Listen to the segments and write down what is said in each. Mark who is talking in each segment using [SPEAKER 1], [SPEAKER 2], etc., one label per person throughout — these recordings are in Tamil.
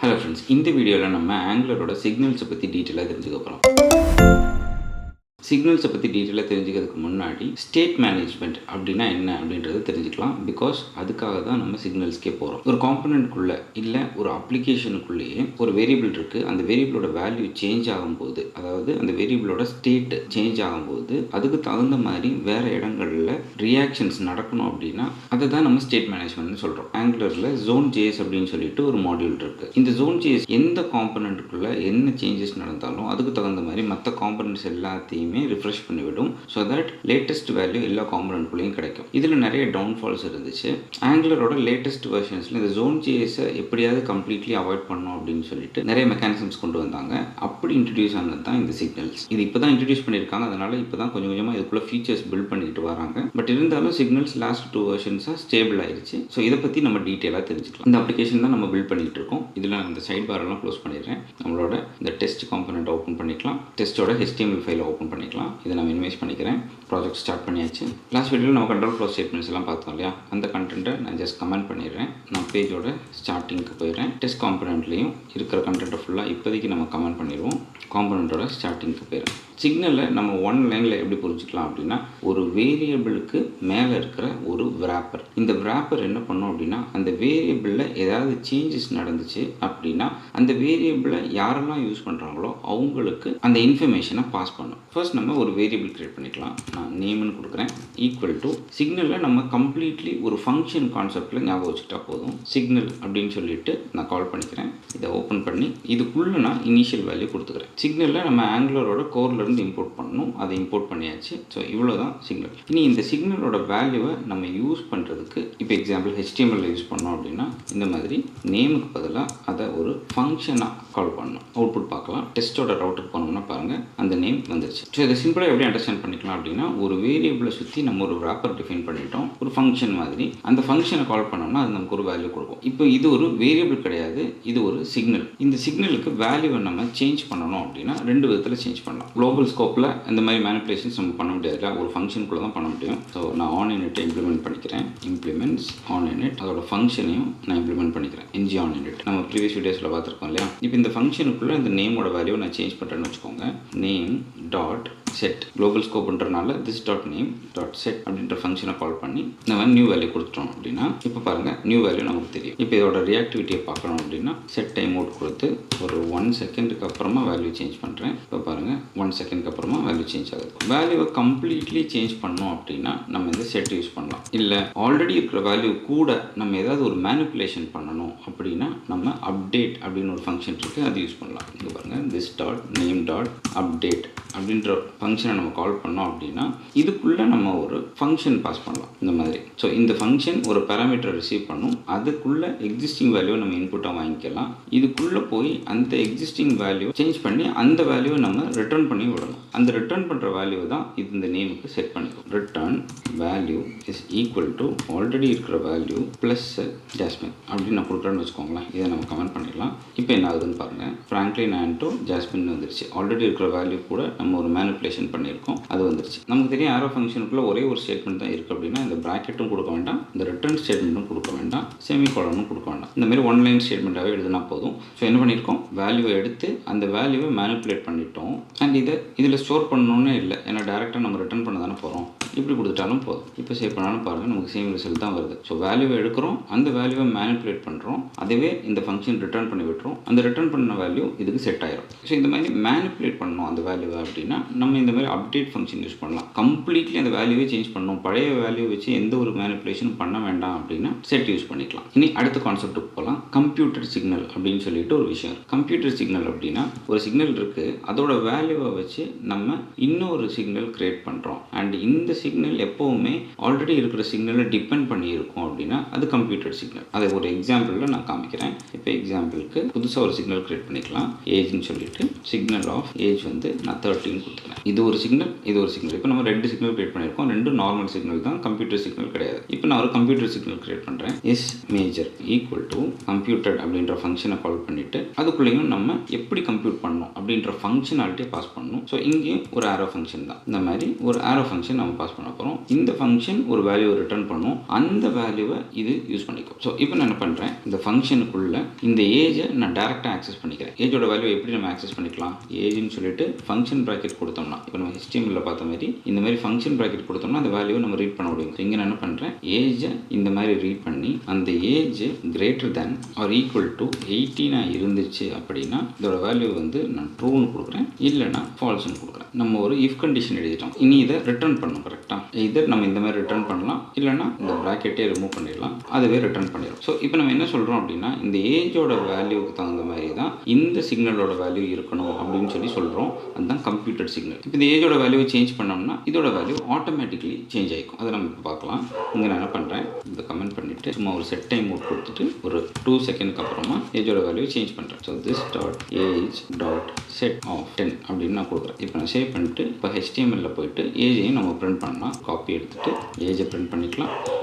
[SPEAKER 1] ஹலோ ஃப்ரெண்ட்ஸ், இந்த வீடியோவில் நம்ம ஆங்குலரோட சிக்னல்ஸை பற்றி டீட்டெயிலாக தெரிஞ்சுக்க போகிறோம். சிக்னல்ஸை பற்றி டீட்டெயிலாக தெரிஞ்சுக்கிறதுக்கு முன்னாடி ஸ்டேட் மேனேஜ்மெண்ட் அப்படின்னா என்ன அப்படின்றத தெரிஞ்சுக்கலாம். பிகாஸ் அதுக்காக தான் நம்ம சிக்னல்ஸ்க்கே போகிறோம். ஒரு காம்பனண்ட்குள்ளே இல்லை ஒரு அப்ளிகேஷனுக்குள்ளேயே ஒரு வேரியபிள் இருக்குது. அந்த வேரியபிளோட வேல்யூ சேஞ்ச் ஆகும்போது, அதாவது அந்த வேரியபிளோட ஸ்டேட் சேஞ்ச் ஆகும்போது அதுக்கு தகுந்த மாதிரி வேறு இடங்களில் ரியாக்ஷன்ஸ் நடக்கணும் அப்படின்னா அதை தான் நம்ம ஸ்டேட் மேனேஜ்மெண்ட்னு சொல்கிறோம். ஆங்குலரில் ஜோன் ஜேஎஸ் அப்படின்னு சொல்லிட்டு ஒரு மாடியூல் இருக்குது. இந்த ஜோன் ஜேஎஸ் எந்த காம்பனண்ட்டுக்குள்ளே என்ன சேஞ்சஸ் நடந்தாலும் அதுக்கு தகுந்த மாதிரி மற்ற காம்பனண்ட்ஸ் எல்லாத்தையுமே ரிஃப்ரெஷ் பண்ணிவிடும். ஸோ தட் லேட்டஸ்ட் வேல்யூ எல்லா காம்பனண்ட்குள்ளேயும் கிடைக்கும். இதில் நிறைய டவுன்ஃபால்ஸ் இருந்துச்சு. ஆங்குலரோட லேட்டஸ்ட் வெர்ஷன்ஸில் இந்த ஜோன் ஜேஎஸை எப்படியாவது கம்ப்ளீட்லி அவாய்ட் பண்ணணும் அப்படின்னு சொல்லிட்டு நிறைய மெக்கானிசம்ஸ் கொண்டு வந்தாங்க. அப்படி இன்ட்ரடியூஸ் ஆனது தான் இந்த சிக்னல்ஸ். இது இப்போ தான் இன்ட்ரடியூஸ் பண்ணியிருக்காங்க. அதனால் இப்போ தான் கொஞ்சம் கொஞ்சமாக இதுக்குள்ள ஃபீச்சர்ஸ் பில்ட் பண்ணிட்டு வராங்க. பட் இருந்தாலும் சிக்னல்ஸ் லாஸ்ட் 2 வெர்ஷன்ஸாக ஸ்டேபிள் ஆயிடுச்சு. ஸோ இதை பற்றி நம்ம டீட்டெயிலாக தெரிஞ்சுக்கலாம். இந்த அப்ளிகேஷன் தான் நம்ம பில்ட் பண்ணிட்டு இருக்கோம். இதில் நான் இந்த சைட் பாரெல்லாம் க்ளோஸ் பண்ணிடுறேன். நம்மளோட இந்த டெஸ்ட் காம்பனண்ட் ஓப்பன் பண்ணிக்கலாம். டெஸ்ட்டோட HTML ஃபைலை ஓப்பன் பண்ணிக்கலாம். இதை நான் மினிமைஸ் பண்ணிக்கிறேன். ப்ராஜெக்ட் ஸ்டார்ட் பண்ணியாச்சு. லாஸ்ட் வீடியோவில் நம்ம கண்ட்ரோல் ஃப்ளோ ஸ்டேட்மெண்ட்ஸ் எல்லாம் பார்த்தோம் இல்லையா? அந்த கண்டென்ட்டை நான் ஜஸ்ட் கமெண்ட் பண்ணிடுறேன். நான் பேஜோட ஸ்டார்டிங்க்கு போயிடுறேன். டெஸ்ட் காம்பனண்ட்லேயும் இருக்கிற கண்டென்ட்டை ஃபுல்லாக இப்போதைக்கு நம்ம கமெண்ட் பண்ணிடுவோம். காம்பனண்ட்டோட ஸ்டார்டிங்க்கு போயிடுறேன். சிக்னலில் நம்ம ஒன் லைனில் எப்படி புரிஞ்சுக்கலாம் அப்படின்னா, ஒரு வேரியபிளுக்கு மேலே இருக்கிற ஒரு விராப்பர். இந்த விராப்பர் என்ன பண்ணும் அப்படின்னா, அந்த வேரியபிளில் ஏதாவது சேஞ்சஸ் நடந்துச்சு அப்படின்னா அந்த வேரியபிளை யாரெல்லாம் யூஸ் பண்ணுறாங்களோ அவங்களுக்கு அந்த இன்ஃபர்மேஷனை பாஸ் பண்ணும். ஃபர்ஸ்ட் நம்ம ஒரு வேரியபிள் கிரியேட் பண்ணிக்கலாம். நான் நேம்னு கொடுக்குறேன். ஈக்குவல் டு சிக்னலில் நம்ம கம்ப்ளீட்லி ஒரு ஃபங்க்ஷன் கான்செப்டில் ஞாபகம் வச்சுக்கிட்டா போதும். சிக்னல் அப்படின்னு சொல்லிட்டு நான் கால் பண்ணிக்கிறேன். இதை ஓப்பன் பண்ணி இதுக்குள்ளே நான் இனிஷியல் வேல்யூ கொடுத்துக்கிறேன். சிக்னலில் நம்ம ஆங்குலரோட கோரில் இம்போர்ட் பண்ணணும். அதை இம்போர்ட் பண்ணியாச்சு. ஸோ இவ்வளோ தான் சிக்னல். இனி இந்த சிக்னலோட வேல்யூவை நம்ம யூஸ் பண்ணுறதுக்கு இப்போ எக்ஸாம்பிள் HTML யூஸ் பண்ணோம் அப்படின்னா இந்த மாதிரி நேமுக்கு பதிலாக அதை ஒரு ஃபங்க்ஷனாக கால் பண்ணணும். அவுட்புட் பார்க்கலாம். டெஸ்ட்டோட ரவுட்டுக்கு போனோம்னா பாருங்கள் அந்த நேம் வந்துருச்சு. ஸோ இதை சிம்பிளாக எப்படி அண்டர்ஸ்டாண்ட் பண்ணிக்கலாம் அப்படின்னா, ஒரு வேரியபிளை சுற்றி நம்ம ஒரு ராப்பர் டிஃபைன் பண்ணிட்டோம். ஒரு ஃபங்க்ஷன் மாதிரி அந்த ஃபங்க்ஷனை கால் பண்ணோம்னா அது நமக்கு ஒரு வேல்யூ கொடுக்கும். இப்போ இது ஒரு வேரியபிள் கிடையாது, இது ஒரு சிக்னல். இந்த சிக்னலுக்கு வேல்யூவை நம்ம சேஞ்ச் பண்ணணும் அப்படின்னா 2 விதத்தில் சேஞ்ச் பண்ணலாம். குளோபல் ஸ்கோப்பில் இந்த மாதிரி மேனிப்புலேஷன்ஸ் நம்ம பண்ண முடியாது. ஒரு ஃபங்க்ஷனுக்குள்ளே தான் பண்ண முடியும். ஸோ நான் ஆன் இனிட்டை இம்ப்ளிமெண்ட் பண்ணிக்கிறேன். இம்ப்ளிமெண்ட்ஸ் ஆன் இனிட், அதோட ஃபங்க்ஷனையும் நான் இம்ப்ளிமெண்ட் பண்ணிக்கிறேன். NG ஆன் இனிட் நம்ம ப்ரீவியஸ் வீடியோஸில் பார்த்துருக்கோம் இல்லையா? இப்போ இந்த ஃபங்க்ஷனுக்குள்ளே இந்த நேமோட வேல்யூவை நான் சேஞ்ச் பண்ணுறேன்னு வச்சுக்கோங்க. நேம் டாட் செட் குளோபல் ஸ்கோப்ன்றனால this dot name dot set அப்படின்ற ஃபங்க்ஷனை கால் பண்ணி நம்ம நியூ வேல்யூ கொடுத்துட்டோம் அப்படின்னா இப்போ பாருங்கள் நியூ வேல்யூ நமக்கு தெரியும். இப்போ இதோட ரியாக்டிவிட்டியை பார்க்கணும் அப்படின்னா செட் டைம் அவுட் கொடுத்து ஒரு 1 செகண்டுக்கு அப்புறமா வேல்யூ சேஞ்ச் பண்ணுறேன். இப்போ பாருங்கள் 1 செகண்டுக்கு அப்புறமா வேல்யூ சேஞ்ச் ஆகுது. வேல்யூவை கம்ப்ளீட்லி சேஞ்ச் பண்ணோம் அப்படின்னா நம்ம இந்த செட் யூஸ் பண்ணலாம். இல்லை ஆல்ரெடி இருக்கிற வேல்யூ கூட நம்ம ஏதாவது ஒரு மேனிப்புலேஷன் பண்ணணும் அப்படின்னா நம்ம அப்டேட் அப்படின்னு ஒரு ஃபங்க்ஷன் இருக்குது, அது யூஸ் பண்ணலாம். இங்கே பாருங்கள் this dot name dot update அப்படின்ற ஃபங்க்ஷனை நம்ம கால் பண்ணோம் அப்படின்னா இதுக்குள்ளே நம்ம ஒரு ஃபங்க்ஷன் பாஸ் பண்ணலாம் இந்த மாதிரி. ஸோ இந்த ஃபங்க்ஷன் ஒரு பேராமீட்டர் ரிசீவ் பண்ணும். அதுக்குள்ளே எக்ஸிஸ்டிங் வேல்யூவை நம்ம இன்புட்டாக வாங்கிக்கலாம். இதுக்குள்ளே போய் அந்த எக்ஸிஸ்டிங் வேல்யூ சேஞ்ச் பண்ணி அந்த வேல்யூவை நம்ம ரிட்டர்ன் பண்ணி விடணும். அந்த ரிட்டர்ன் பண்ணுற வேல்யூ தான் இது இந்த நேமுக்கு செட் பண்ணிக்கும். Return value is equal to already இருக்கிற வேல்யூ ப்ளஸ் ஜாஸ்மின் அப்படின்னு நான் கொடுக்குறேன்னு வச்சுக்கோங்களேன். இதை நம்ம கமெண்ட் பண்ணிடலாம். இப்போ என்ன ஆகுதுன்னு பாருங்கள். ஃப்ராங்க்லின் ஆண்டோ ஜாஸ்மின் வந்துருச்சு. ஆல்ரெடி இருக்கிற வேல்யூ கூட நம்ம ஒரு மேனிப்புலேஷன் பண்ணியிருக்கோம், அது வந்துருச்சு. நமக்கு தெரியும் ஆரோ ஃபங்க்ஷனுக்குள்ளே ஒரே ஒரு ஸ்டேட்மெண்ட் தான் இருக்குது அப்படின்னா இந்த ப்ராக்கெட்டும் கொடுக்க வேண்டாம், இந்த ரிட்டர்ன் ஸ்டேட்மெண்ட்டும் கொடுக்க வேண்டாம், செமிகோலனும் கொடுக்க வேண்டாம். இந்த மாதிரி ஒன் லைன் ஸ்டேட்மெண்ட்டாகவே எழுதினா போதும். ஸோ என்ன பண்ணியிருக்கோம், வேல்யூவை எடுத்து அந்த வேல்யூவை மேனிப்புலேட் பண்ணிட்டோம். அண்ட் இதில் ஸ்டோர் பண்ணணுன்னே இல்லை, ஏன்னா டேரெக்டாக நம்ம ரிட்டர்ன் பண்ண தானே போகிறோம். இப்படி கொடுத்துட்டாலும் போதும். இப்போ சேவ் பண்ணாலும் பாருங்கள் நமக்கு சேம் ரிசல்ட் தான் வருது. ஸோ வேல்யூவை எடுக்கிறோம், அந்த வேல்யூவை மேனிப்புலேட் பண்ணுறோம், அதுவே இந்த ஃபங்க்ஷன் ரிட்டர்ன் பண்ணி விட்டுரும். அந்த ரிட்டர்ன் பண்ண வேல்யூ இதுக்கு செட் ஆயிரும். ஸோ இந்த மாதிரி மேனிப்புலேட் பண்ணணும் அந்த வேல்யூவை அப்படின்னா நம்ம இந்த மாதிரி அப்டேட் ஃபங்க்ஷன் யூஸ் பண்ணலாம். கம்ப்ளீட்லி அந்த வேல்யூவே சேஞ்ச் பண்ணணும், பழைய வேல்யூ வச்சு எந்த ஒரு மேனிப்புலேஷனும் பண்ண வேண்டாம் அப்படின்னா செட் யூஸ் பண்ணிக்கலாம். இனி அடுத்த கான்செப்ட்டுக்கு போகலாம். கம்ப்யூட்டர் சிக்னல் அப்படின்னு சொல்லிட்டு ஒரு விஷயம். கம்ப்யூட்டர் சிக்னல் அப்படின்னா ஒரு சிக்னல் இருக்குது, அதோட வேல்யூவை வச்சு நம்ம இன்னொரு சிக்னல் கிரியேட் பண்ணுறோம். அண்ட் இந்த சிக்னல் எப்போவுமே ஆல்ரெடி இருக்கிற சிக்னலை டிபெண்ட் பண்ணி இருக்கும் அப்படின்னா அது கம்ப்யூட்டர் சிக்னல். அதை ஒரு எக்ஸாம்பிளில் நான் காமிக்கிறேன். இப்போ எக்ஸாம்பிளுக்கு புதுசாக ஒரு சிக்னல் கிரியேட் பண்ணிக்கலாம். ஏஜ்னு சொல்லிட்டு சிக்னல் ஆஃப் ஏஜ் வந்து நான் 13 கொடுத்துக்கிறேன். இது ஒரு சிக்னல், இது ஒரு சிக்னல். இப்போ நம்ம 2 சிக்னல் கிரியேட் பண்ணியிருக்கோம். 2 நார்மல் சிக்னல் தான், கம்ப்யூட்டர் சிக்னல் கிடையாது. இப்போ நான் ஒரு கம்ப்யூட்டர் சிக்னல் கிரியேட் பண்ணுறேன். Is major equal to computed அப்படின்ற ஃபங்க்ஷனை கால் பண்ணிவிட்டு அதுக்குள்ளேயும் நம்ம எப்படி கம்ப்யூட் பண்ணணும் அப்படின்ற ஃபங்க்ஷனாலிட்டியை பாஸ் பண்ணணும். ஸோ இங்கேயும் ஒரு ஆரோ ஃபங்க்ஷன் தான். இந்த மாதிரி ஒரு ஆரோ ஃபங்க்ஷன் நம்ம பாஸ் பாஸ் பண்ண போகிறோம். இந்த ஃபங்க்ஷன் ஒரு வேல்யூவை ரிட்டர்ன் பண்ணும், அந்த வேல்யூவை இது யூஸ் பண்ணிக்கும். ஸோ இப்போ நான் என்ன பண்ணுறேன், இந்த ஃபங்க்ஷனுக்குள்ளே இந்த ஏஜை நான் டேரெக்டாக ஆக்சஸ் பண்ணிக்கிறேன். ஏஜோட வேல்யூ எப்படி நம்ம ஆக்சஸ் பண்ணிக்கலாம், ஏஜ்னு சொல்லிட்டு ஃபங்க்ஷன் ப்ராக்கெட் கொடுத்தோம்னா, இப்போ நம்ம HTML பார்த்த மாதிரி இந்த மாதிரி ஃபங்க்ஷன் ப்ராக்கெட் கொடுத்தோம்னா அந்த வேல்யூவை நம்ம ரீட் பண்ண முடியும். இங்கே நான் என்ன பண்ணுறேன், ஏஜை இந்த மாதிரி ரீட் பண்ணி அந்த age greater than or equal to 18 இருந்துச்சு அப்படின்னா இதோட வேல்யூ வந்து நான் ட்ரூன்னு கொடுக்குறேன், இல்லைனா ஃபால்ஸ்னு கொடுக்குறேன். நம்ம ஒரு இஃப் கண்டிஷன் எழுதிட்டோம். இனி இதை ரிட்டர்ன் பண்ணணும். கரெக்டாக இதை நம்ம இந்த மாதிரி ரிட்டர்ன் பண்ணலாம், இல்லைனா இந்த ப்ராக்கெட்டே ரிமூவ் பண்ணிடலாம், அதுவே ரிட்டர்ன் பண்ணிடும். ஸோ இப்போ நம்ம என்ன சொல்கிறோம் அப்படின்னா, இந்த ஏஜோட வேல்யூக்கு தகுந்த மாதிரி தான் இந்த சிக்னலோட வேல்யூ இருக்கணும் அப்படின்னு சொல்லி சொல்கிறோம். அதுதான் கம்ப்யூட்டர் சிக்னல். இப்போ இந்த ஏஜோட வேல்யூவை சேஞ்ச் பண்ணோம்னா இதோட வேல்யூ ஆட்டோமேட்டிக்கலி சேஞ்ச் ஆகிக்கும். அதை நம்ம இப்போ பார்க்கலாம். இங்கே நான் என்ன பண்ணுறேன், இந்த கமெண்ட் பண்ணிவிட்டு சும்மா ஒரு செட் டைம் மோட் கொடுத்துட்டு ஒரு 2 செகண்ட்க்கு அப்புறமா ஏஜோட வேல்யூ சேஞ்ச் பண்ணுறேன். So this dot age dot set of 10 அப்படின்னு நான் கொடுக்குறேன். இப்போ நான் சேவ் பண்ணிட்டு இப்போ HTML போயிட்டு ஏஜையும் நம்ம பிரிண்ட் பண்ணலாம். காப்பி எடுத்துகிட்டு ஏஜை பிரிண்ட் பண்ணிக்கலாம்,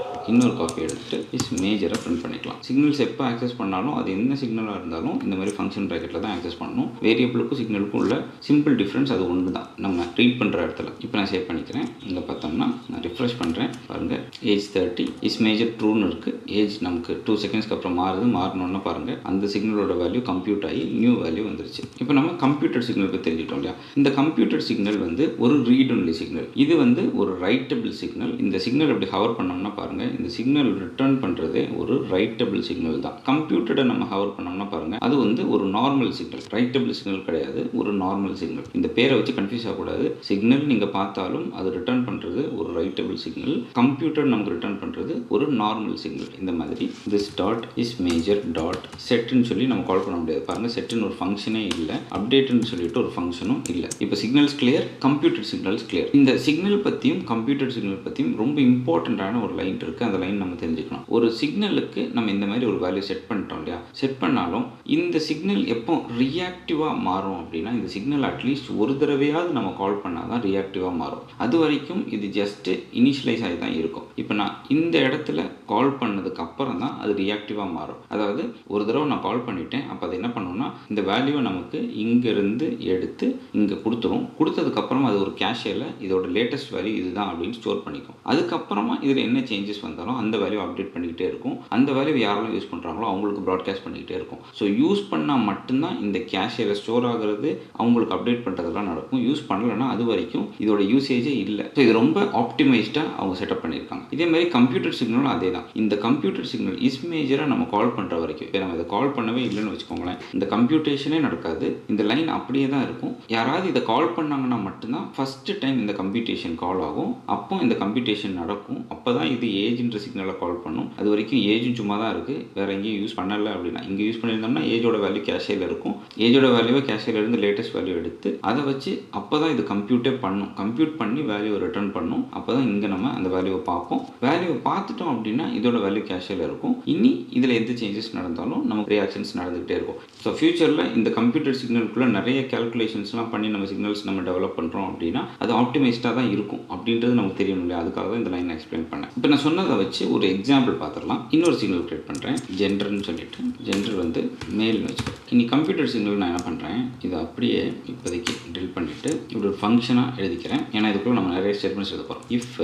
[SPEAKER 1] இன்னொரு காப்பி எடுத்துகிட்டு இஸ் மேஜரை பிரிண்ட் பண்ணிக்கலாம். சிக்னல்ஸ் எப்போ ஆக்சஸ் பண்ணாலும் அது என்ன சிக்னலாக இருந்தாலும் இந்த மாதிரி ஃபங்க்ஷன் ப்ராக்கெட்டில் தான் ஆக்சஸ் பண்ணணும். வேரியபிளுக்கும் சிக்னலுக்கும் உள்ள சிம்பிள் டிஃப்ரென்ஸ் அது ஒன்று தான் நம்ம ரீட் பண்ணுற இடத்துல. இப்போ நான் சேவ் பண்ணிக்கிறேன். இங்கே பார்த்தோம்னா நான் ரிஃப்ரெஷ் பண்ணுறேன். பாருங்கள், ஏஜ் 30 இஸ் மேஜர் ட்ரூன்னு இருக்குது. ஏஜ் நமக்கு 2 செகண்ட்ஸ்க்கு அப்புறம் மாறினோன்னா பாருங்கள் அந்த சிக்னலோட வேல்யூ கம்ப்யூட் ஆகி நியூ வேல்யூ வந்துருச்சு. இப்போ நம்ம கம்ப்யூட்டர் சிக்னலுக்கு தெரிஞ்சிட்டோம் இல்லையா. இந்த கம்ப்யூட்டர் சிக்னல் வந்து ஒரு ரீட் ஒன்லி சிக்னல், இது வந்து ஒரு ரைட்டபிள் சிக்னல். இந்த சிக்னல் எப்படி ஹவர் பண்ணோம்னா பாருங்கள், இந்த சிக்னல் ரிட்டர்ன் பண்ணுறதே ஒரு ரைட்டபிள் சிக்னல் தான். கம்ப்யூட்டரை நம்ம ஹவர் பண்ணோம்னா பாருங்கள் அது வந்து ஒரு நார்மல் சிக்னல், ரைட்டபிள் சிக்னல் கிடையாது, ஒரு நார்மல் சிக்னல். இந்த பேரை வச்சு கன்ஃபியூஸ் ஆகக்கூடாது. சிக்னல் நீங்கள் பார்த்தாலும் அது ரிட்டர்ன் பண்ணுறது ஒரு ரைட்டபிள் சிக்னல், கம்ப்யூட்டர் நமக்கு ரிட்டர்ன் பண்ணுறது ஒரு நார்மல் சிக்னல். இந்த மாதிரி this dot is major dot செட்டுன்னு சொல்லி நம்ம கால் பண்ண முடியாது. பாருங்கள், செட்டுன்னு ஒரு ஃபங்க்ஷனே இல்லை, அப்டேட்டுன்னு சொல்லிட்டு ஒரு ஃபங்க்ஷனும் இல்லை. இப்போ signals clear, computer signals clear. இந்த சிக்னல் பற்றியும் கம்ப்யூட்டர் சிக்னல் பற்றியும் ரொம்ப இம்பார்ட்டண்ட்டான ஒரு லைன் இருக்குது. அந்த லைன் நம்ம தெரிஞ்சுக்கணும். ஒரு சிக்னலுக்கு நம்ம இந்த மாதிரி ஒரு வேல்யூ செட் பண்ணிட்டோம் இல்லையா, செட் பண்ணாலும் இந்த சிக்னல் எப்போ ரியாக்டிவாக மாறும் அப்படின்னா, இந்த சிக்னல் அட்லீஸ்ட் ஒரு தடவையாவது நம்ம கால் பண்ணால் தான் ரியாக்டிவாக மாறும். அது வரைக்கும் இது ஜஸ்ட் இனிஷியலைஸ் ஆகி தான் இருக்கும். இப்போ நான் இந்த இடத்துல கால் பண்ணதுக்கு அப்புறம் தான் அது ரியாக்டிவாக மாறும். அதாவது ஒரு தடவை நான் கால் பண்ணிட்டேன், அப்போ அது என்ன பண்ணுன்னா இந்த வேல்யூவை நமக்கு இங்கேருந்து எடுத்து இங்கே கொடுத்துரும். கொடுத்ததுக்கப்புறமா அது ஒரு கேஷியில் இதோட லேட்டஸ்ட் வேல்யூ இதுதான் அப்படின்னு ஸ்டோர் பண்ணிக்கும். அதுக்கப்புறமா இதில் என்ன சேஞ்சஸ் வந்தாலும் அந்த வேல்யூ அப்டேட் பண்ணிக்கிட்டே இருக்கும். அந்த வேல்யூ யாரெல்லாம் யூஸ் பண்ணுறாங்களோ அவங்களுக்கு ப்ராட்காஸ்ட் பண்ணிக்கிட்டே இருக்கும். ஸோ யூஸ் பண்ணால் மட்டும்தான் இந்த கேஷியில் ஸ்டோர் ஆகிறது, அவங்களுக்கு அப்டேட் பண்ணுறதெல்லாம் நடக்கும். யூஸ் பண்ணலைன்னா அது வரைக்கும் இதோட யூசேஜே இல்லை. ஸோ இது ரொம்ப ஆப்டிமைஸ்டாக அவங்க செட்டப் பண்ணியிருக்காங்க. இதே மாதிரி கம்ப்யூட்டர் சிக்னலும் அதே தான். இந்த கம்ப்யூட்டர் சிக்னல் இஸ் மேஜராக நம்ம கால் பண்ணுற வரைக்கும், இப்போ நம்ம இதை கால் பண்ணவே இல்லைன்னு வச்சுக்கோங்களேன், இந்த கம்ப்யூட்டேஷனே நடக்காது. இந்த லைன் அப்படியே தான் இருக்கும். யாராவது இதை கால் பண்ணாங்கன்னா மட்டும்தான் ஃபஸ்ட்டு டைம் இந்த கம்ப்யூட்டேஷன் கால் ஆகும். அப்போ இந்த கம்ப்யூட்டேஷன் நடக்கும். அப்போ தான் இது ஏஜ்ன்ற சிக்னலை கால் பண்ணும். அது வரைக்கும் ஏஜும் சும்மா தான் இருக்குது, வேறு எங்கேயும் யூஸ் பண்ணலை. அப்படின்னா இங்கே யூஸ் பண்ணியிருந்தோம்னா ஏஜோட வேல்யூ கேஷியில் இருக்கும். ஏஜோட வேல்யூவை கேஷியிலேருந்து லேட்டஸ்ட் வேல்யூ எடுத்து அதை வச்சு அப்போ தான் இது கம்ப்யூட்டே பண்ணும். கம்ப்யூட் பண்ணி வேல்யூவை ரிட்டர்ன் பண்ணும். அப்போ தான் இங்கே நம்ம அந்த வேல்யூவை பார்ப்போம். வேல்யூவை பார்த்துட்டோம் அப்படின்னா இதோட வேல்யூ கேஷியில் இருக்கும். இனி இதில் எந்த சேஞ்சஸ் நடந்தாலும் நமக்கு ரியாக்ஷன்ஸ் நடந்துகிட்டே இருக்கும். ஸோ ஃபியூச்சரில் இந்த கம்ப்யூட்டர் சிக்னலுக்குள்ளே நிறைய கேல்குலேஷன்ஸ்லாம் பண்ணி நம்ம சிக்னல்ஸ் நம்ம டெவலப் பண்ணுறோம் அப்படின்னா அது ஆப்டிமைஸ்டாக தான் இருக்கும் அப்படின்றது நமக்கு தெரியணும் இல்லையா. அதுக்காக தான் இந்த லைன் எக்ஸ்பிளைன் பண்ணேன். இப்போ நான் சொன்னதை வச்சு ஒரு எக்ஸாம்பிள் பார்த்துடலாம். இன்னொரு சிக்னல் கிரியேட் பண்ணுறேன், ஜெண்டர்னு சொல்லிட்டு. ஜெண்டர் வந்து மேல்னு வச்சுக்கேன். இனி கம்ப்யூட்டர் சிக்னல் நான் என்ன பண்ணுறேன், இதை அப்படியே இப்போதைக்கு டில் பண்ணிவிட்டு இப்படி ஒரு ஃபங்க்ஷனாக எழுதிக்கிறேன். ஏன்னா இதுக்குள்ளே நம்ம நிறைய ஸ்டேட்மெண்ட்ஸ் எழுத போகிறோம். இஃப்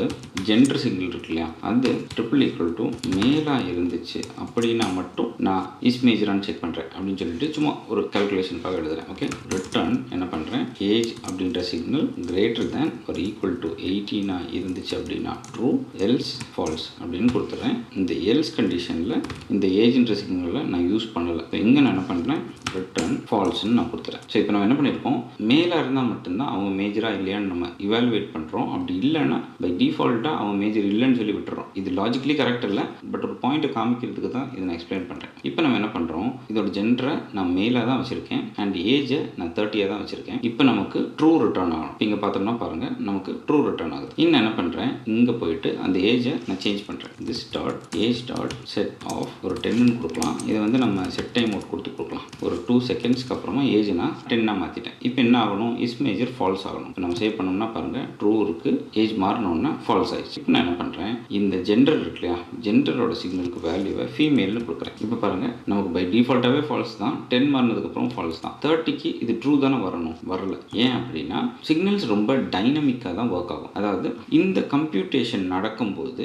[SPEAKER 1] ஜெண்டர் சிக்னல் இருக்கு இல்லையா, அது ட்ரிபிள் ஈக்குவல் டு மேலாக இருந்துச்சு அப்படின்னா மட்டும் நான் இஸ் மேஜரான்னு செக் பண்ணுறேன் அப்படின்னு சொல்லிட்டு சும்மா ஒரு கால்குலேஷனுக்காக எழுதுறேன். ஓகே, ரிட்டர்ன் என்ன பண்ணுறேன், ஏஜ் அப்படின்ற சிக்னல் கிரேட்டர் தேன் ஒரு ஈக்குவல் டு 18 இருந்துச்சு அப்படின்னா ட்ரூ, எல்ஸ் ஃபால்ஸ் அப்படின்னு கொடுத்துட்றேன். இந்த எல்ஸ் கண்டிஷனில் இந்த ஏஜ்ன்ற சிக்னலில் நான் யூஸ் பண்ணலை. இப்போ இங்கே நான் என்ன பண்ணுறேன், ரிட்டர்ன் ஃபால்ஸ்ன்னு நான் கொடுத்துறேன். ஸோ இப்போ நம்ம என்ன பண்ணியிருக்கோம், மேலாக இருந்தால் மட்டும்தான் அவங்க மேஜராக இல்லையான்னு நம்ம இவாலுவேட் பண்ணுறோம். அப்படி இல்லைன்னா பை டிஃபால்ட்டாக அவங்க மேஜர் இல்லைன்னு சொல்லி விட்டுறோம். இது லாஜிக்கலி கரெக்ட் இல்லை, பட் ஒரு பாயிண்ட்டை காமிக்கிறதுக்கு தான் இதை நான் எக்ஸ்பிளைன் பண்ணுறேன். இப்போ நம்ம என்ன பண்ணுறோம், இதோட ஜெண்டரை நான் மேலாக தான் வச்சுருக்கேன் அண்ட் ஏஜை நான் 30 தான் வச்சுருக்கேன். இப்போ நமக்கு ட்ரூ ரிட்டர்ன் ஆகணும். இங்கே பார்த்தோம்னா பாருங்கள் நமக்கு ட்ரூ ரிட்டர்ன் ஆகுது. இன்னும் என்ன பண்ணுறேன், இங்கே போயிட்டு அந்த ஏஜை நான் சேஞ்ச் பண்ணுறேன். This dot age dot set of ஒரு 10ன்னு கொடுக்கலாம். இதை வந்து நம்ம செட் டைம் அவுட் கொடுக்கலாம். ஒரு 2 செகண்ட்ஸ்க்கு அப்புறமா ஏஜ் நான் 10 மாற்றிட்டேன். இப்போ என்ன ஆகணும், இஸ் மேஜர் ஃபால்ஸ் ஆகணும். இப்போ நம்ம சேவ் பண்ணோம்னா பாருங்கள் ட்ரூ இருக்குது, ஏஜ் மாறினோன்னா ஃபால்ஸ் ஆயிடுச்சு. இப்போ நான் என்ன பண்ணுறேன், இந்த ஜெண்டர் இருக்கு இல்லையா, ஜெண்டரோட சிக்னலுக்கு வேல்யூவை ஃபீமேல்னு கொடுக்குறேன். இப்போ பாருங்கள் நமக்கு பை டிஃபால்ட்டாகவே ஃபால்ஸ் தான், 10 மாறினதுக்கப்புறம் ஃபால்ஸ் தான். 30க்கு இது ட்ரூ தானே வரணும், வரல. ஏன் அப்படின்னா சிக்னல்ஸ் ரொம்ப டைனமிக்காக தான் ஒர்க் ஆகும். அதாவது இந்த கம்ப்யூட்டேஷன் நடக்கும்போது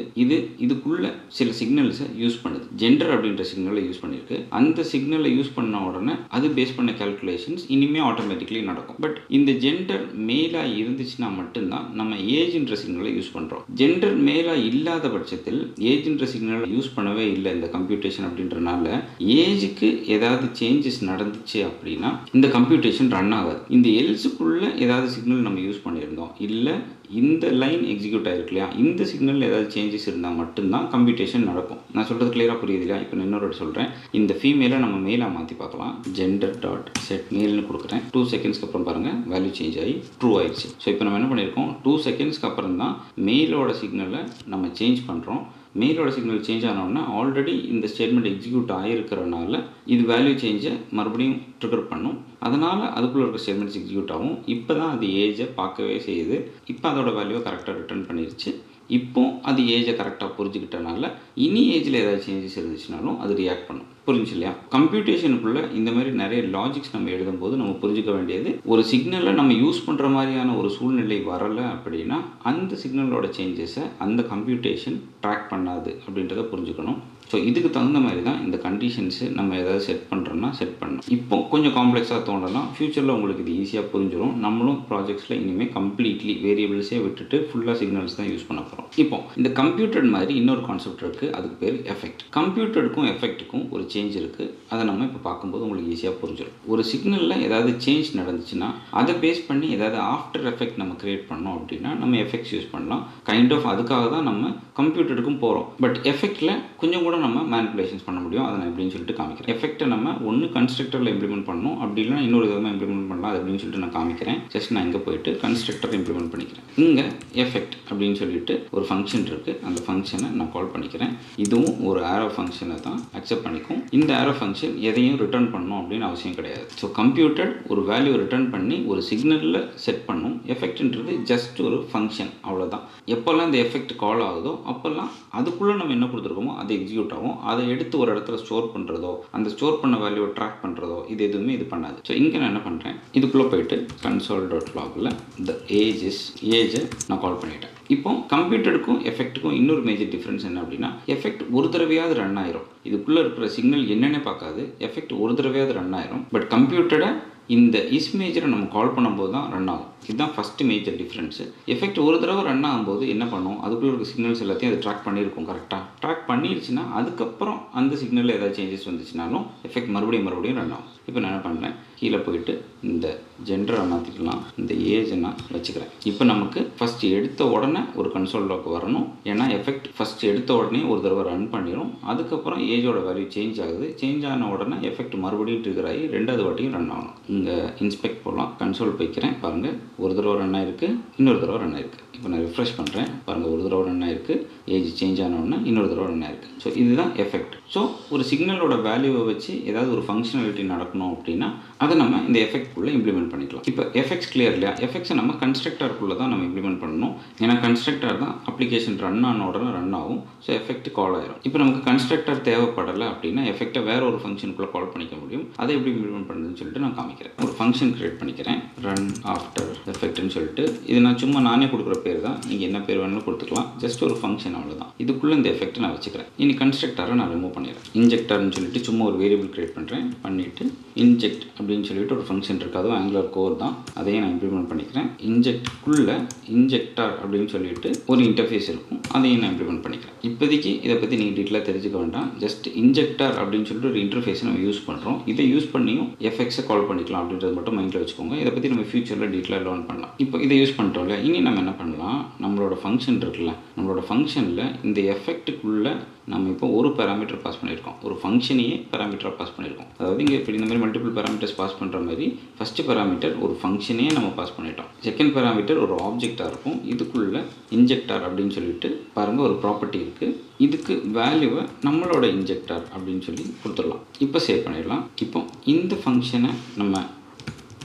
[SPEAKER 1] இதுக்குள்ள சில சிக்னல்ஸை யூஸ் பண்ணுது. ஜெண்டர் அப்படின்ற சிக்னலை யூஸ் பண்ணியிருக்கு. அந்த சிக்னலை யூஸ் பண்ண உடனே அது பேஸ் பண்ண கேல்குலேஷன்ஸ் இனிமே ஆட்டோமேட்டிக்லி நடக்கும். பட் இந்த ஜெண்டர் மேலாக இருந்துச்சுன்னா மட்டும்தான் நம்ம ஏஜ்ன்ற சிக்னலை யூஸ் பண்ணுறோம். ஜெண்டர் மேலாக இல்லாத பட்சத்தில் ஏஜ்ன்ற சிக்னலை யூஸ் பண்ணவே இல்லை இந்த கம்ப்யூட்டேஷன் அப்படின்றனால ஏஜுக்கு ஏதாவது சேஞ்சஸ் நடந்துச்சு அப்படின்னா இந்த கம்ப்யூட்டேஷன் ரன் ஆகாது. இந்த எல்ஸுக்குள்ள ஏதாவது சிக்னல் நம்ம யூஸ் பண்ணியிருந்தோம், இல்லை இந்த லைன் எக்ஸிக்யூட் ஆகிருக்கு இல்லையா, இந்த சிக்னல் ஏதாவது சேஞ்சஸ் இருந்தால் மட்டும்தான் கம்ப்யூட்டேஷன் நடக்கும். நான் சொல்கிறது கிளியராக புரியுது இல்லையா? இப்போ நான் இன்னொரு சொல்கிறேன், இந்த ஃபீமேலை நம்ம மேலாக மாற்றி பார்க்கலாம். ஜெண்டர் டாட் செட் மேல்னு கொடுக்குறேன். 2 செகண்ட்ஸ்க்கு அப்புறம் பாருங்கள் வேல்யூ சேஞ்ச் ஆகி ட்ரூ ஆயிடுச்சு. ஸோ இப்போ நம்ம என்ன பண்ணியிருக்கோம், 2 செகண்ட்ஸ்க்கு அப்புறம் தான் மேலோட சிக்னலை நம்ம சேஞ்ச் பண்ணுறோம். மேலோட சிக்னல் சேஞ்ச் ஆனோன்னா ஆல்ரெடி இந்த ஸ்டேட்மெண்ட் எக்ஸிக்யூட் ஆகிருக்கிறனால இது வேல்யூ சேஞ்சை மறுபடியும் ட்ரிகர் பண்ணும். அதனால் அதுக்குள்ளே இருக்க ஸ்டேட்மெண்ட்ஸ் எக்ஸிக்யூட் ஆகும். இப்போ தான் அது ஏஜை பார்க்கவே செய்யுது. இப்போ அதோட வேல்யூவை கரெக்டாக ரிட்டர்ன் பண்ணிடுச்சு. இப்போ அது ஏஜை கரெக்டாக புரிஞ்சுக்கிட்டனால இனி ஏஜில் ஏதாவது சேஞ்சஸ் இருந்துச்சுனாலும் அது ரியாக்ட் பண்ணும். புரிஞ்சு இல்லையா? கம்ப்யூட்டேஷனுக்குள்ளே இந்த மாதிரி நிறைய லாஜிக்ஸ் நம்ம எழுதும்போது நம்ம புரிஞ்சுக்க வேண்டியது, ஒரு சிக்னலை நம்ம யூஸ் பண்ணுற மாதிரியான ஒரு சூழ்நிலை வரலை அப்படின்னா அந்த சிக்னலோட சேஞ்சஸை அந்த கம்ப்யூட்டேஷன் ட்ராக் பண்ணாது அப்படின்றத புரிஞ்சுக்கணும். ஸோ இதுக்கு தகுந்த மாதிரி தான் இந்த கண்டிஷன்ஸு நம்ம ஏதாவது செட் பண்ணுறோன்னா செட் பண்ணணும். இப்போ கொஞ்சம் காம்ப்ளெக்ஸாக தோன்றலாம், ஃப்யூச்சரில் உங்களுக்கு இது ஈஸியாக புரிஞ்சிடும். நம்மளும் ப்ராஜெக்ட்ஸில் இனிமேல் கம்ப்ளீட்லி வேரியபிள்ஸே விட்டுட்டு ஃபுல்லாக சிக்னல்ஸ் தான் யூஸ் பண்ண போகிறோம். இப்போ இந்த கம்ப்யூட்டர் மாதிரி இன்னொரு கான்செப்ட் இருக்குது, அதுக்கு பேர் எஃபெக்ட். கம்ப்யூட்டருக்கும் எஃபெக்ட்டுக்கும் ஒரு சேஞ்ச் இருக்குது. அதை நம்ம இப்போ பார்க்கும்போது உங்களுக்கு ஈஸியாக புரிஞ்சிடும். ஒரு சிக்னலில் ஏதாவது சேஞ்ச் நடந்துச்சுன்னா அதை பேஸ் பண்ணி ஏதாவது ஆஃப்டர் எஃபெக்ட் நம்ம க்ரியேட் பண்ணோம் அப்படின்னா நம்ம எஃபெக்ட்ஸ் யூஸ் பண்ணலாம். கைண்ட் ஆஃப் அதுக்காக தான் நம்ம கம்ப்யூட்டருக்கும் போகிறோம். பட் எஃபெக்டில் கொஞ்சம் கூட நம்ம மேனிப்புலேஷன்ஸ் பண்ண முடியும். அதை நான் எப்படின்னு சொல்லிட்டு காமிக்கிறேன். எஃபெக்ட்டை நம்ம ஒன்று கன்ஸ்ட்ரக்டரில் இம்ப்ளிமெண்ட் பண்ணணும், அப்படி இல்லைனா இன்னொரு விதமாக இம்ப்ளிமெண்ட் பண்ணலாம். அது அப்படின்னு சொல்லிட்டு நான் காமிக்கிறேன். ஜஸ்ட் நான் இங்கே போயிட்டு கன்ஸ்ட்ரக்டர் இம்ப்ளிமெண்ட் பண்ணிக்கிறேன். இங்கே எஃபெக்ட் அப்படின்னு சொல்லிட்டு ஒரு ஃபங்க்ஷன் இருக்குது. அந்த ஃபங்க்ஷனை நான் கால் பண்ணிக்கிறேன். இதுவும் ஒரு ஆரோ ஃபங்க்ஷனை தான் அக்செப்ட் பண்ணிக்கும். இந்த ஆரோ ஃபங்க்ஷன் எதையும் ரிட்டர்ன் பண்ணணும் அப்படின்னு அவசியம் கிடையாது. ஸோ கம்ப்யூட்டர் ஒரு வேல்யூ ரிட்டர்ன் பண்ணி ஒரு சிக்னலில் செட் பண்ணும். எஃபெக்ட்ன்றது ஜஸ்ட் ஒரு ஃபங்க்ஷன், அவ்வளோதான். எப்போல்லாம் இந்த எஃபெக்ட் கால் ஆகுதோ அப்போல்லாம் அதுக்குள்ளே நம்ம என்ன கொடுத்துருக்கோமோ அது எக்ஸிக்யூட் ஆகும். அதை எடுத்து ஒரு இடத்துல ஸ்டோர் பண்ணுறதோ அந்த ஸ்டோர் பண்ண வேல்யூவை ட்ராக் பண்ணுறதோ இது எதுவுமே இது பண்ணாது. ஸோ இங்கே நான் என்ன பண்ணுறேன், இதுக்குள்ளே போயிட்டு console.logல இந்த ஏஜை நான் கால் பண்ணிட்டேன். இப்போ கம்ப்யூட்டருக்கும் எஃபெக்ட்டுக்கும் இன்னொரு மேஜர் டிஃப்ரென்ஸ் என்ன அப்படின்னா, எஃபெக்ட் ஒரு தடவையாவது ரன் ஆயிரும். இதுக்குள்ளே இருக்கிற சிக்னல் என்னென்ன பார்க்காது, எஃபெக்ட் ஒரு தடவையாவது ரன் ஆயிரும். பட் கம்ப்யூட்டரை இந்த இஸ் மேஜரை நம்ம கால் பண்ணும்போது தான் ரன் ஆகும். இதுதான் ஃபஸ்ட்டு மேஜர் டிஃப்ரென்ஸு. எஃபெக்ட் ஒரு தடவை ரன் ஆகும்போது என்ன பண்ணும், அதுக்குள்ளே இருக்க சிக்னல்ஸ் எல்லாத்தையும் அது ட்ராக் பண்ணியிருக்கும். கரெக்டாக ட்ராக் பண்ணிடுச்சுன்னா அதுக்கப்புறம் அந்த சிக்னலில் ஏதாவது சேஞ்சஸ் வந்துச்சுனாலும் எஃபெக்ட் மறுபடியும் ரன் ஆகும். இப்போ நான் என்ன பண்ணுறேன், கீழே போயிட்டு இந்த ஜெண்டரை மாற்றிக்கலாம், இந்த ஏஜை நான் வச்சுக்கிறேன். இப்போ நமக்கு ஃபஸ்ட்டு எடுத்த உடனே ஒரு கன்சோல் லாக் வரணும். ஏன்னா எஃபெக்ட் ஃபஸ்ட்டு எடுத்த உடனே ஒரு தடவை ரன் பண்ணிடும். அதுக்கப்புறம் ஏஜோட வேல்யூ சேஞ்ச் ஆகுது. சேஞ்ச் ஆன உடனே எஃபெக்ட் மறுபடியும் ட்ரிகர் ஆகி ரெண்டாவது வாட்டியும் ரன் ஆகணும். இங்கே இன்ஸ்பெக்ட் போகலாம், கன்சோல் போய்க்கிறேன். பாருங்கள் ஒரு தடவை ரன் ஆகிருக்கு, இன்னொரு தடவை ரன் ஆகிருக்கு. இப்போ நான் ரிஃப்ரெஷ் பண்ணுறேன், பாருங்கள் ஒரு தடவை ரன் ஆகிருக்கு, ஏஜ் சேஞ்ச் ஆனோடனே இன்னொரு தடவை ரன் ஆகிருக்கு. ஸோ இதுதான் எஃபெக்ட். ஸோ ஒரு சிக்னலோட வேல்யூவை வச்சு ஏதாவது ஒரு ஃபங்க்ஷனாலிட்டி நடக்கணும் அப்படின்னா அதை நம்ம இந்த எஃபெக்ட்குள்ளே இம்ப்ளிமெண்ட் பண்ணிக்கலாம். இப்போ எஃபெக்ட்ஸ் கிளியர் இல்லையா? எஃபெக்ட்ஸை நம்ம கன்ஸ்ட்ரக்டருக்குள்ளே தான் நம்ம இம்ப்ளிமெண்ட் பண்ணணும். ஏன்னா கன்ஸ்ட்ரக்டர் தான் அப்ளிகேஷன் ரன் ஆன உடனே ரன் ஆகும். ஸோ எஃபெக்ட் கால் ஆயிரும். இப்போ நமக்கு கன்ஸ்ட்ரக்டர் தேவைப்படலை அப்படின்னா எஃபெக்ட்டை வேற ஒரு ஃபங்க்ஷனுக்குள்ளே கால் பண்ணிக்க முடியும். அதை எப்படி இம்ப்ளிமெண்ட் பண்ணுறதுன்னு சொல்லிட்டு நான் காமிக்கிறேன். ஒரு ஃபங்க்ஷன் கிரியேட் பண்ணிக்கிறேன், ரன் ஆஃப்டர் எஃபெக்ட்னு சொல்லிட்டு. இது நான் சும்மா நானே கொடுக்குற பேர் தான், நீங்கள் என்ன பேர் வேணாலும் கொடுத்துக்கலாம். ஜஸ்ட் ஒரு ஃபங்க்ஷன், அவ்வளோதான். இதுக்குள்ளே இந்த எஃபெக்ட்டை நான் வச்சுக்கிறேன். இனி கன்ஸ்ட்ரக்டரை நான் ரிமூவ் பண்ணிடுறேன். இன்ஜெக்டர்னு சொல்லிட்டு சும்மா ஒரு வேரியபிள் கிரியேட் பண்ணுறேன். பண்ணிவிட்டு இன்ஜெக்ட் அப்படின்னு சொல்லிட்டு ஒரு ஃபங்க்ஷன் இருக்குது, அதுவும் ஆங்குலர் கோர் தான். அதையும் நான் இம்ப்ளிமெண்ட் பண்ணிக்கிறேன். இன்ஜெக்ட்குள்ளே இன்ஜெக்டர் அப்படின்னு சொல்லிட்டு ஒரு இன்டர்ஃபேஸ் இருக்கும், அதையும் நான் இம்ப்ளிமெண்ட் பண்ணிக்கிறேன். இப்போதைக்கு இதை பற்றி நீங்கள் டீட்டெயிலாக தெரிஞ்சுக்க வேண்டாம். ஜஸ்ட் இன்ஜெக்டர் அப்படின்னு சொல்லிட்டு ஒரு இன்டர்ஃபேஸை நம்ம யூஸ் பண்ணுறோம். இதை யூஸ் பண்ணியும் எஃபெக்ட்ஸை கால் பண்ணிக்கலாம் அப்படின்றது மட்டும் மைண்டில் வச்சுக்கோங்க. இதை பற்றி நம்ம ஃபியூச்சரில் டீட்டெயிலாக லேர்ன் பண்ணலாம். இப்போ இதை யூஸ் பண்ணுறோம்ல, இனி நம்ம என்ன பண்ணலாம், நம்மளோட ஃபங்க்ஷன் இருக்குல்ல, நம்மளோட ஃபங்க்ஷனில் இந்த எஃபெக்ட்டுக்குள்ளே நம்ம இப்போ ஒரு பேராமீட்டர் பாஸ் பண்ணியிருக்கோம், ஒரு ஃபங்க்ஷனையே பேராமீட்டராக பாஸ் பண்ணியிருக்கோம். அதாவது இங்கே இப்படி இந்த மாதிரி மல்டிபிள் பேராமீட்டர்ஸ் பாஸ் பண்ணுற மாதிரி ஃபஸ்ட்டு பேராமீட்டர் ஒரு ஃபங்க்ஷனே நம்ம பாஸ் பண்ணிட்டோம். செகண்ட் பேராமீட்டர் ஒரு ஆப்ஜெக்டாக இருக்கும், இதுக்குள்ளே இன்ஜெக்டார் அப்படின்னு சொல்லிட்டு பாருங்கள் ஒரு ப்ராப்பர்ட்டி இருக்குது. இதுக்கு வேல்யூவை நம்மளோட இன்ஜெக்டார் அப்படின்னு சொல்லி கொடுத்துடலாம். இப்போ சேவ் பண்ணிடலாம். இப்போ இந்த ஃபங்க்ஷனை நம்ம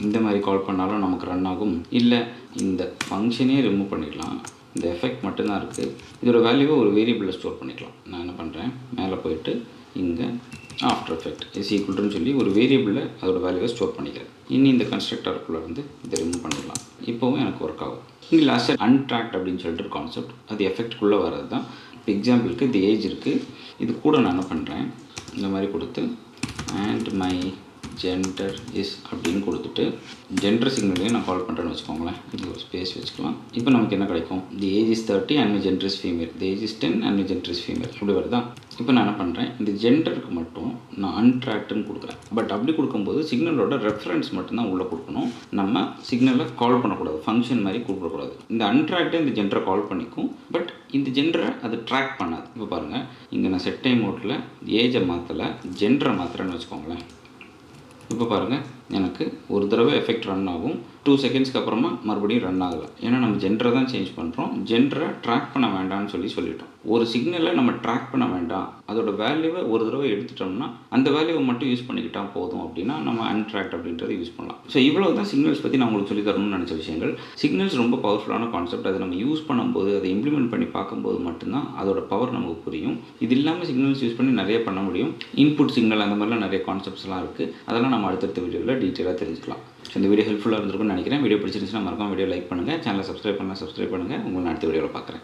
[SPEAKER 1] இந்த மாதிரி கால் பண்ணாலும் நமக்கு ரன் ஆகும். இல்லை இந்த ஃபங்க்ஷனே ரிமூவ் பண்ணிடலாம், இந்த எஃபெக்ட் மட்டும்தான் இருக்குது. இதோட வேல்யூவை ஒரு வேரியபிளில் ஸ்டோர் பண்ணிக்கலாம். நான் என்ன பண்ணுறேன், மேலே போயிட்டு இங்கே ஆஃப்டர் எஃபெக்ட் இஸ் ஈக்குவல்ட்டுன்னு சொல்லி ஒரு வேரியபிளில் அதோட வேல்யூவை ஸ்டோர் பண்ணிக்கிறேன். இனி இந்த கன்ஸ்ட்ரக்டருக்குள்ளே இருந்து இதை ரிமூவ் பண்ணிடலாம். இப்போவும் எனக்கு ஒர்க் ஆகும். இங்கே லாஸ்ட் அன்ட்ராக்ட் அப்படின்னு சொல்லிட்டு ஒரு கான்செப்ட், அது எஃபெக்ட்குள்ளே வர்றது தான். இப்போ எக்ஸாம்பிளுக்கு இந்த ஏஜ் இருக்குது, இது கூட நான் என்ன பண்ணுறேன், இந்த மாதிரி கொடுத்து அண்ட் மை ஜெண்டர் இஸ் அப்படின்னு கொடுத்துட்டு ஜெண்டர் சிக்னலையும் நான் கால் பண்ணுறேன்னு வச்சுக்கோங்களேன். இது ஒரு ஸ்பேஸ் வச்சுக்கலாம். இப்போ நமக்கு என்ன கிடைக்கும், தி age is 30 and my gender is female, the age is 10 and my gender is female, இப்படி வருதா. இப்போ நான் என்ன பண்ணுறேன், இந்த ஜெண்டருக்கு மட்டும் நான் அன்ட்ராக்ட்னு கொடுக்குறேன். பட் அப்படி கொடுக்கும்போது சிக்னலோட ரெஃபரன்ஸ் மட்டும்தான் உள்ளே கொடுக்கணும், நம்ம சிக்னலை கால் பண்ணக்கூடாது, ஃபங்க்ஷன் மாதிரி கொடுக்கக்கூடாது. இந்த அன்ட்ராக்டை இந்த ஜெண்டரை கால் பண்ணிக்கும், பட் இந்த ஜெண்டரை அது ட்ராக் பண்ணாது. இப்போ பாருங்கள், இங்கே நான் செட் டைம் மோட்டில் ஏஜை மாற்றலை, ஜெண்டரை மாற்றுறேன்னு வச்சுக்கோங்களேன். இப்போ பாருங்கள், எனக்கு ஒரு தடவை எஃபெக்ட் ரன் ஆகும், 2 செகண்ட்ஸ்க்கு அப்புறமா மறுபடியும் ரன் ஆகலை. ஏன்னா நம்ம ஜெண்டரை தான் சேஞ்ச் பண்ணுறோம், ஜெண்டரை ட்ராக் பண்ண வேண்டாம்னு சொல்லிட்டோம். ஒரு சிக்னலை நம்ம ட்ராக் பண்ண வேண்டாம், அதோட வேல்யூவை ஒரு தடவை எடுத்துட்டோம்னா அந்த வேல்யூவை மட்டும் யூஸ் பண்ணிக்கிட்டால் போதும் அப்படின்னா நம்ம அன்ட்ராக்ட் அப்படின்றத யூஸ் பண்ணலாம். ஸோ இவ்வளோ தான் சிக்னல்ஸ் பற்றி நான் உங்களுக்கு சொல்லி தரணும்னு நினச்ச விஷயங்கள். சிக்னல்ஸ் ரொம்ப பவர்ஃபுல்லான கான்செப்ட், அதை நம்ம யூஸ் பண்ணும்போது, அதை இம்ப்ளிமெண்ட் பண்ணி பார்க்கும்போது மட்டும்தான் அதோட பவர் நமக்கு புரியும். இது இல்லாமல் சிக்னல்ஸ் யூஸ் பண்ணி நிறைய பண்ண முடியும். இன்புட் சிக்னல் அந்த மாதிரிலாம் நிறைய கான்செப்ட்ஸ்லாம் இருக்குது, அதெல்லாம் நம்ம அடுத்தடுத்த வீடியோவில் டீட்டெயிலாக தெரிஞ்சுக்கலாம். இந்த வீடியோ ஹெல்ப்ஃபுல்லாக இருந்திருக்கும்னு நினைக்கிறேன். வீடியோ பிடிச்சிருந்துச்சுன்னா மறக்காம வீடியோ லைக் பண்ணுங்கள், சேனலை சப்ஸ்கிரைப் பண்ணுங்கள். உங்களை அடுத்த வீடியோவில் பார்க்குறேன்.